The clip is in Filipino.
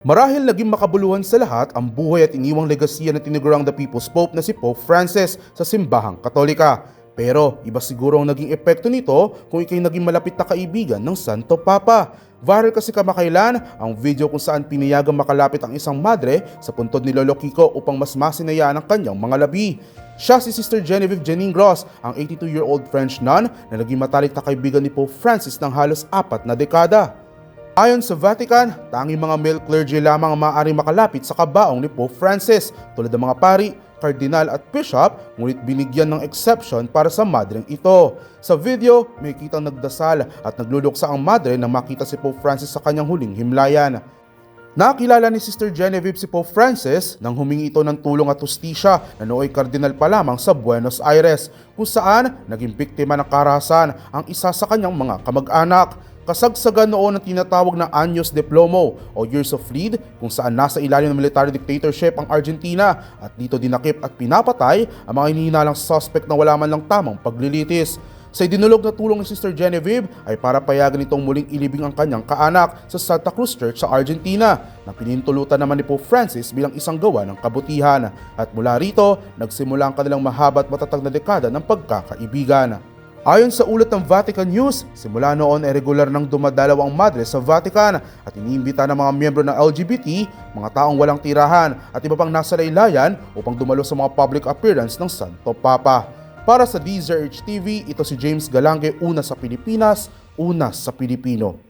Marahil naging makabuluhan sa lahat ang buhay at iniwang legasiya ng tinaguriang The People's Pope na si Pope Francis sa simbahang Katolika. Pero iba siguro ang naging epekto nito kung ikay naging malapit na kaibigan ng Santo Papa. Viral kasi kamakailan ang video kung saan pinayagang makalapit ang isang madre sa puntod ni Lolo Kiko upang mas masinayaan ang kanyang mga labi. Siya si Sister Genevieve Janine Gross, ang 82-year-old French nun na naging matalik na kaibigan ni Pope Francis ng halos 4 na dekada. Ayon sa Vatican, tanging mga male clergy lamang ang maaaring makalapit sa kabaong ni Pope Francis tulad ng mga pari, kardinal at bishop, ngunit binigyan ng exception para sa madreng ito. Sa video, may kitang nagdasal at nagluluksa ang madre nang makita si Pope Francis sa kanyang huling himlayan. Nakilala ni Sister Genevieve si Pope Francis nang humingi ito ng tulong at hustisya na nooy kardinal pa lamang sa Buenos Aires, kung saan naging biktima ng karahasan ang isa sa kanyang mga kamag-anak. Kasagsagan noon ang tinatawag na Años de Plomo o Years of Lead, kung saan nasa ilalim ng military dictatorship ang Argentina at dito dinakip at pinapatay ang mga hinihinalang suspect na wala man lang tamang paglilitis. Sa idinulog na tulong ni Sister Genevieve ay para payagan itong muling ilibing ang kanyang kaanak sa Santa Cruz Church sa Argentina na pinintulutan naman ni Pope Francis bilang isang gawa ng kabutihan. At mula rito, nagsimula ang kanilang mahaba at matatag na dekada ng pagkakaibigan. Ayon sa ulat ng Vatican News, simula noon ay regular nang dumadalaw ang madre sa Vatican at iniimbita ng mga miyembro ng LGBT, mga taong walang tirahan at iba pang nasa laylayan upang dumalo sa mga public appearance ng Santo Papa. Para sa DZRH TV, ito si James Galange, una sa Pilipinas, una sa Pilipino.